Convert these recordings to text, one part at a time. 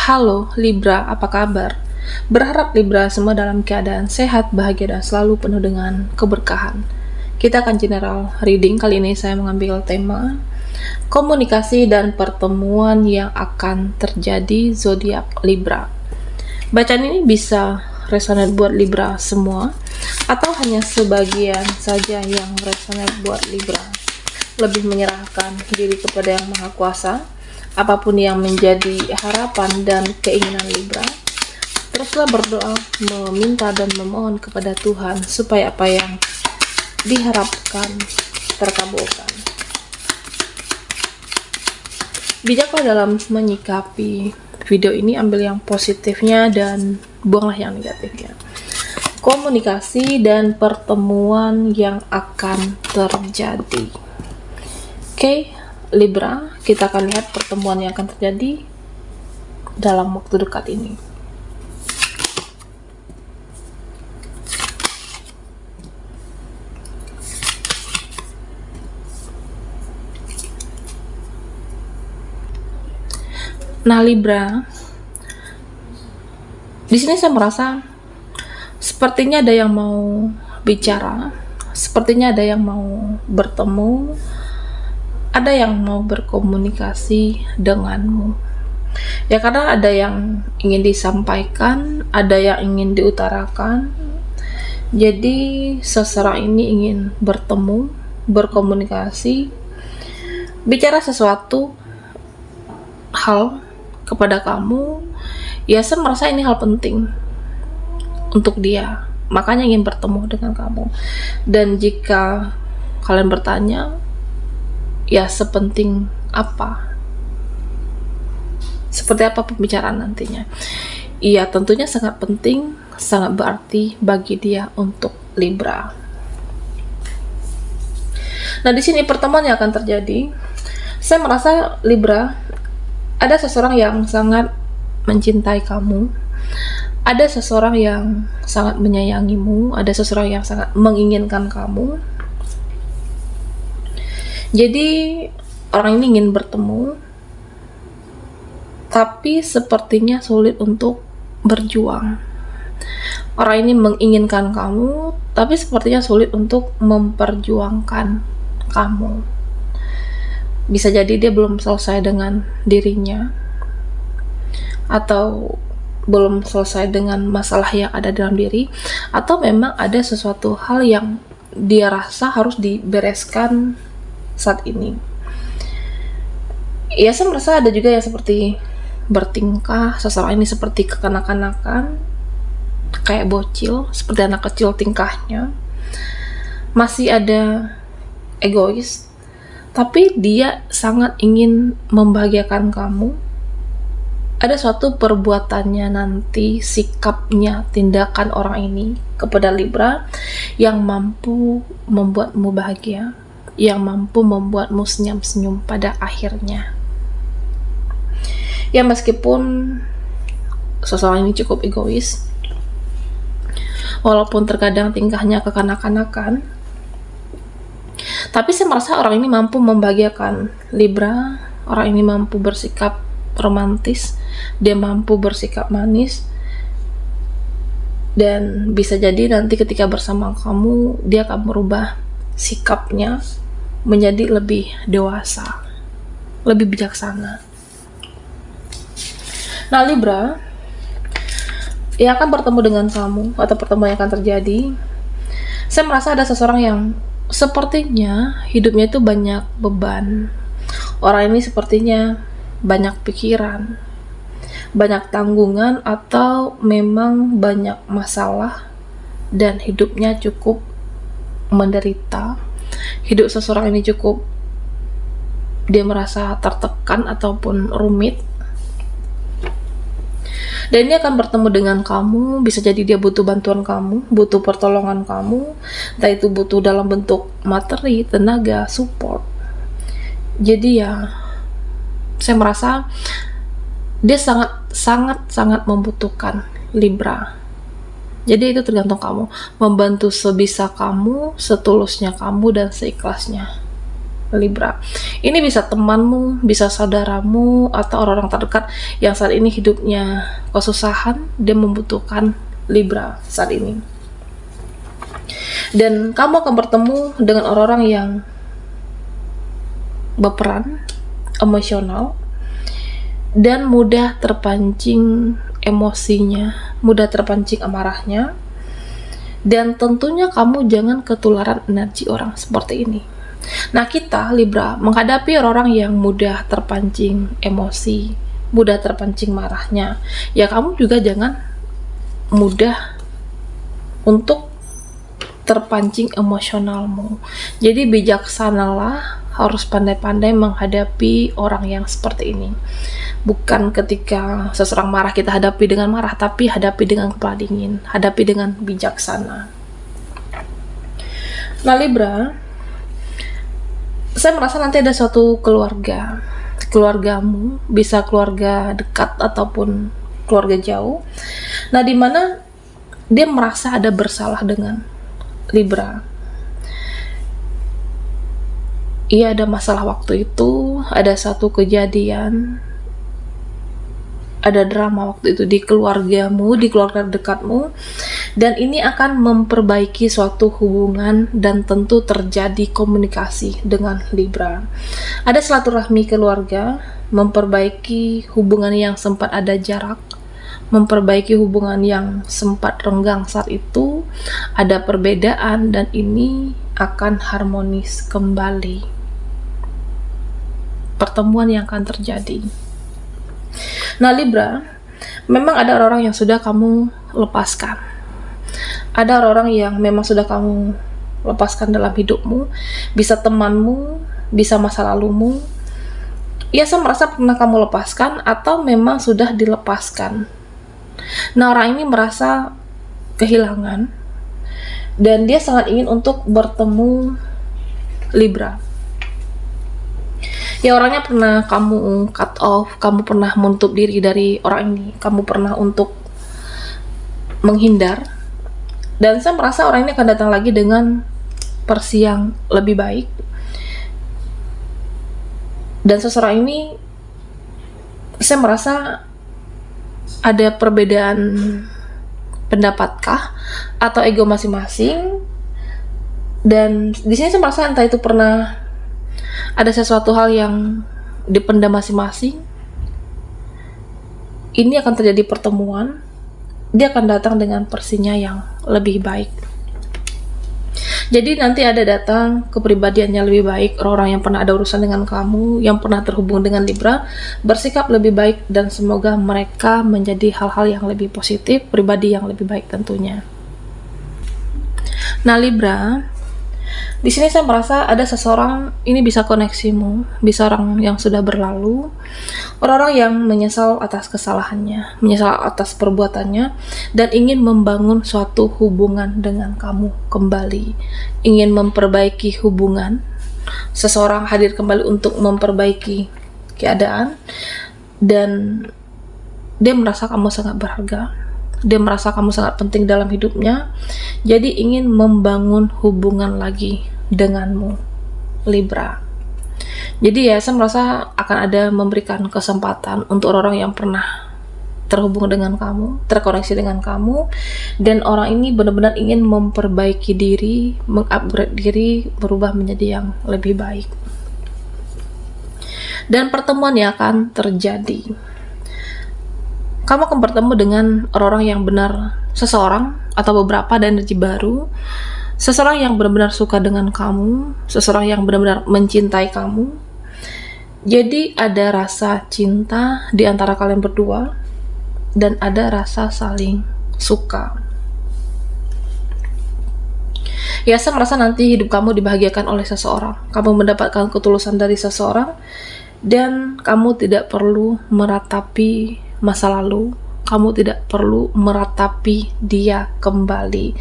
Halo Libra, apa kabar? Berharap Libra semua dalam keadaan sehat, bahagia, dan selalu penuh dengan keberkahan. Kita akan general reading. Kali ini saya mengambil tema komunikasi dan pertemuan yang akan terjadi zodiak Libra. Bacaan ini bisa resonate buat Libra semua atau hanya sebagian saja yang resonate buat Libra. Lebih menyerahkan diri kepada Yang Maha Kuasa. Apapun yang menjadi harapan dan keinginan Libra, teruslah berdoa, meminta dan memohon kepada Tuhan supaya apa yang diharapkan terkabulkan. Bijaklah dalam menyikapi video ini, ambil yang positifnya dan buanglah yang negatifnya. Komunikasi dan pertemuan yang akan terjadi. Oke, Libra, kita akan lihat pertemuan yang akan terjadi dalam waktu dekat ini. Nah, Libra, di sini saya merasa sepertinya ada yang mau bicara, sepertinya ada yang mau bertemu, ada yang mau berkomunikasi denganmu. Ya, karena ada yang ingin disampaikan, ada yang ingin diutarakan. Jadi seseorang ini ingin bertemu, berkomunikasi, bicara sesuatu hal kepada kamu. Ya, saya merasa ini hal penting untuk dia, makanya ingin bertemu dengan kamu. Dan jika kalian bertanya, ya sepenting apa? Seperti apa pembicaraan nantinya? Iya, tentunya sangat penting, sangat berarti bagi dia untuk Libra. Nah, di sini pertemuan yang akan terjadi, saya merasa Libra, ada seseorang yang sangat mencintai kamu, ada seseorang yang sangat menyayangimu, ada seseorang yang sangat menginginkan kamu. Jadi orang ini ingin bertemu, tapi sepertinya sulit untuk berjuang. Orang ini menginginkan kamu, tapi sepertinya sulit untuk memperjuangkan kamu. Bisa jadi dia belum selesai dengan dirinya, atau belum selesai dengan masalah yang ada dalam diri, atau memang ada sesuatu hal yang dia rasa harus dibereskan saat ini. Ya, saya merasa ada juga yang seperti bertingkah, seseorang ini seperti kekanak-kanakan, kayak bocil, seperti anak kecil tingkahnya, masih ada egois, tapi dia sangat ingin membahagiakan kamu. Ada suatu perbuatannya nanti, sikapnya, tindakan orang ini kepada Libra yang mampu membuatmu bahagia, yang mampu membuatmu senyum-senyum pada akhirnya. Ya, meskipun seseorang ini cukup egois, walaupun terkadang tingkahnya kekanak-kanakan, tapi saya merasa orang ini mampu membahagiakan Libra. Orang ini mampu bersikap romantis, dia mampu bersikap manis, dan bisa jadi nanti ketika bersama kamu, dia akan merubah sikapnya menjadi lebih dewasa, lebih bijaksana. Nah, Libra, yang akan bertemu dengan kamu atau pertemuan yang akan terjadi, saya merasa ada seseorang yang sepertinya hidupnya itu banyak beban. Orang ini sepertinya banyak pikiran, banyak tanggungan, atau memang banyak masalah dan hidupnya cukup menderita. Hidup seseorang ini cukup, dia merasa tertekan ataupun rumit. Dan dia akan bertemu dengan kamu. Bisa jadi dia butuh bantuan kamu, butuh pertolongan kamu, entah itu butuh dalam bentuk materi, tenaga, support. Jadi ya, saya merasa dia sangat membutuhkan Libra. Jadi itu tergantung kamu, membantu sebisa kamu, setulusnya kamu, dan seikhlasnya. Libra. Ini bisa temanmu, bisa saudaramu, atau orang-orang terdekat yang saat ini hidupnya kesusahan, dia membutuhkan Libra saat ini. Dan kamu akan bertemu dengan orang-orang yang berperan, emosional, dan mudah terpancing emosinya, mudah terpancing amarahnya. Dan tentunya kamu jangan ketularan energi orang seperti ini. Nah, kita Libra menghadapi orang-orang yang mudah terpancing emosi, mudah terpancing marahnya. Ya, kamu juga jangan mudah untuk terpancing emosionalmu. Jadi bijaksanalah, harus pandai-pandai menghadapi orang yang seperti ini. Bukan ketika seseorang marah kita hadapi dengan marah, tapi hadapi dengan kepala dingin, hadapi dengan bijaksana. Nah, Libra, saya merasa nanti ada suatu keluargamu, bisa keluarga dekat ataupun keluarga jauh. Nah, dimana dia merasa ada bersalah dengan Libra. Iya, ada masalah waktu itu, ada satu kejadian, ada drama waktu itu di keluargamu, di keluarga dekatmu, dan ini akan memperbaiki suatu hubungan dan tentu terjadi komunikasi dengan Libra. Ada silaturahmi keluarga, memperbaiki hubungan yang sempat ada jarak, memperbaiki hubungan yang sempat renggang saat itu, ada perbedaan, dan ini akan harmonis kembali. Pertemuan yang akan terjadi. Nah, Libra, memang ada orang yang sudah kamu lepaskan. Ada orang yang memang sudah kamu lepaskan dalam hidupmu, bisa temanmu, bisa masa lalumu. Ya, saya merasa pernah kamu lepaskan atau memang sudah dilepaskan. Nah, orang ini merasa kehilangan dan dia sangat ingin untuk bertemu Libra. Ya, orangnya pernah kamu cut off, kamu pernah menutup diri dari orang ini, kamu pernah untuk menghindar. Dan saya merasa orang ini akan datang lagi dengan versi yang lebih baik. Dan seseorang ini, saya merasa ada perbedaan pendapatkah atau ego masing-masing. Dan di sini saya merasa entah itu pernah ada sesuatu hal yang dipendam masing-masing. Ini akan terjadi pertemuan. Dia akan datang dengan versinya yang lebih baik. Jadi nanti ada datang kepribadiannya lebih baik, orang yang pernah ada urusan dengan kamu, yang pernah terhubung dengan Libra, bersikap lebih baik, dan semoga mereka menjadi hal-hal yang lebih positif, pribadi yang lebih baik tentunya. Nah, Libra, di sini saya merasa ada seseorang, ini bisa koneksimu, bisa orang yang sudah berlalu, orang-orang yang menyesal atas kesalahannya, menyesal atas perbuatannya, dan ingin membangun suatu hubungan dengan kamu kembali, ingin memperbaiki hubungan. Seseorang hadir kembali untuk memperbaiki keadaan, dan dia merasa kamu sangat berharga. Dia merasa kamu sangat penting dalam hidupnya, jadi ingin membangun hubungan lagi denganmu, Libra. Jadi ya, saya merasa akan ada memberikan kesempatan untuk orang-orang yang pernah terhubung dengan kamu, terkoneksi dengan kamu, dan orang ini benar-benar ingin memperbaiki diri, mengupgrade diri, berubah menjadi yang lebih baik. Dan pertemuan yang akan terjadi, kamu akan bertemu dengan orang-orang yang benar, seseorang atau beberapa ada energi baru, seseorang yang benar-benar suka dengan kamu, seseorang yang benar-benar mencintai kamu. Jadi ada rasa cinta di antara kalian berdua, dan ada rasa saling suka. Ya, saya merasa nanti hidup kamu dibahagiakan oleh seseorang, kamu mendapatkan ketulusan dari seseorang, dan kamu tidak perlu meratapi masa lalu, kamu tidak perlu meratapi dia kembali,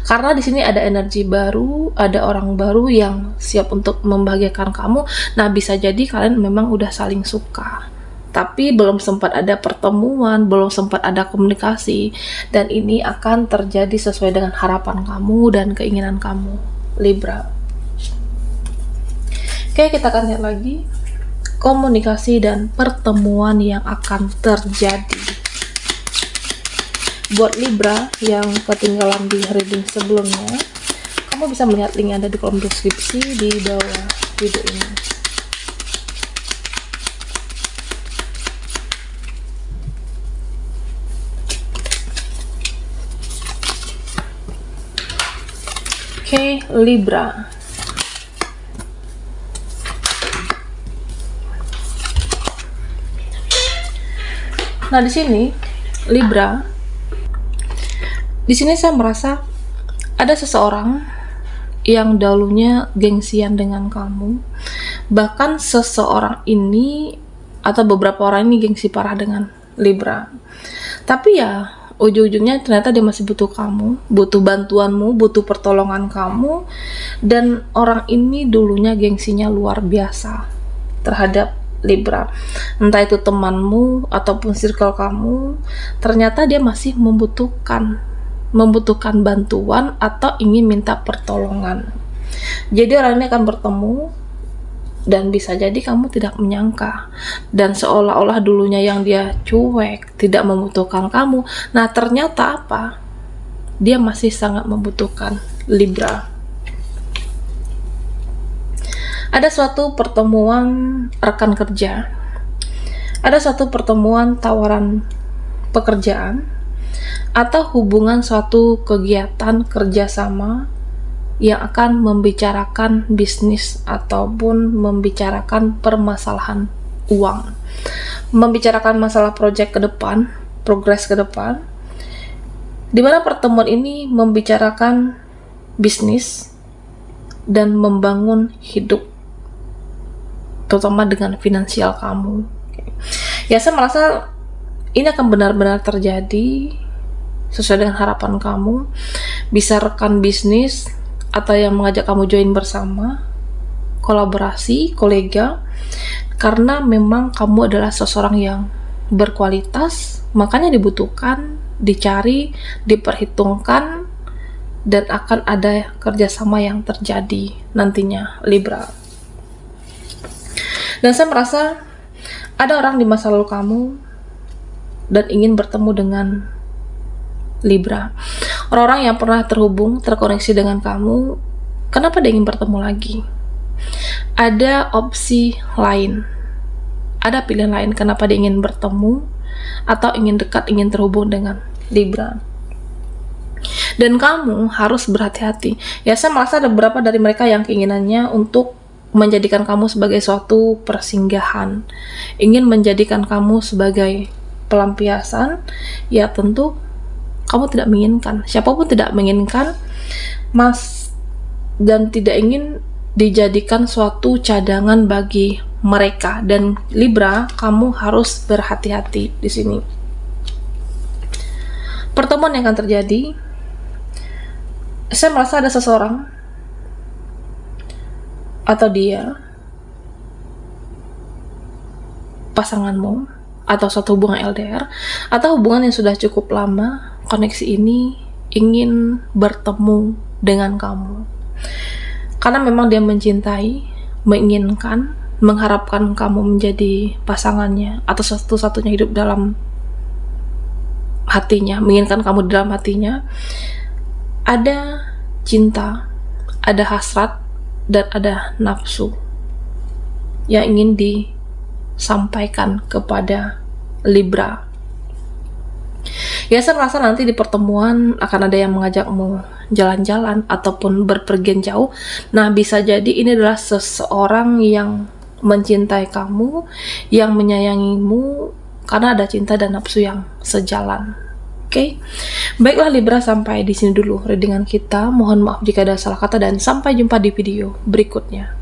karena di sini ada energi baru, ada orang baru yang siap untuk membahagiakan kamu. Nah, bisa jadi kalian memang udah saling suka, tapi belum sempat ada pertemuan, belum sempat ada komunikasi, dan ini akan terjadi sesuai dengan harapan kamu dan keinginan kamu, Libra. Oke, kita akan lihat lagi komunikasi dan pertemuan yang akan terjadi. Buat Libra yang ketinggalan di reading sebelumnya, kamu bisa melihat link yang ada di kolom deskripsi di bawah video ini. Oke, Libra. Nah, di sini Libra, di sini saya merasa ada seseorang yang dahulunya gengsian dengan kamu. Bahkan seseorang ini atau beberapa orang ini gengsi parah dengan Libra. Tapi ya ujung-ujungnya ternyata dia masih butuh kamu, butuh bantuanmu, butuh pertolongan kamu. Dan orang ini dulunya gengsinya luar biasa terhadap Libra, entah itu temanmu ataupun circle kamu, ternyata dia masih membutuhkan bantuan atau ingin minta pertolongan. Jadi orang ini akan bertemu dan bisa jadi kamu tidak menyangka, dan seolah-olah dulunya yang dia cuek, tidak membutuhkan kamu, nah ternyata apa? Dia masih sangat membutuhkan Libra. Ada suatu pertemuan rekan kerja, ada suatu pertemuan tawaran pekerjaan, atau hubungan suatu kegiatan kerjasama yang akan membicarakan bisnis ataupun membicarakan permasalahan uang, membicarakan masalah proyek ke depan, progres ke depan, di mana pertemuan ini membicarakan bisnis dan membangun hidup, terutama dengan finansial kamu. Ya, saya merasa ini akan benar-benar terjadi sesuai dengan harapan kamu. Bisa rekan bisnis atau yang mengajak kamu join bersama, kolaborasi, kolega, karena memang kamu adalah seseorang yang berkualitas, makanya dibutuhkan, dicari, diperhitungkan, dan akan ada kerjasama yang terjadi nantinya, Libra. Dan saya merasa ada orang di masa lalu kamu dan ingin bertemu dengan Libra. Orang-orang yang pernah terhubung, terkoneksi dengan kamu, kenapa dia ingin bertemu lagi? Ada opsi lain, ada pilihan lain kenapa dia ingin bertemu atau ingin dekat, ingin terhubung dengan Libra. Dan kamu harus berhati-hati. Ya, saya merasa ada beberapa dari mereka yang keinginannya untuk menjadikan kamu sebagai suatu persinggahan, ingin menjadikan kamu sebagai pelampiasan. Ya tentu kamu tidak menginginkan, siapapun tidak menginginkan Mas, dan tidak ingin dijadikan suatu cadangan bagi mereka. Dan Libra, kamu harus berhati-hati di sini. Pertemuan yang akan terjadi, saya merasa ada seseorang atau dia, pasanganmu, atau suatu hubungan LDR, atau hubungan yang sudah cukup lama, koneksi ini ingin bertemu dengan kamu. Karena memang dia mencintai, menginginkan, mengharapkan kamu menjadi pasangannya, atau satu-satunya hidup dalam hatinya, menginginkan kamu dalam hatinya. Ada cinta, ada hasrat, dan ada nafsu yang ingin disampaikan kepada Libra. Ya, saya merasa nanti di pertemuan akan ada yang mengajakmu jalan-jalan ataupun berpergian jauh. Nah, bisa jadi ini adalah seseorang yang mencintai kamu, yang menyayangimu, karena ada cinta dan nafsu yang sejalan. Oke, baiklah Libra, sampai di sini dulu readingan kita. Mohon maaf jika ada salah kata dan sampai jumpa di video berikutnya.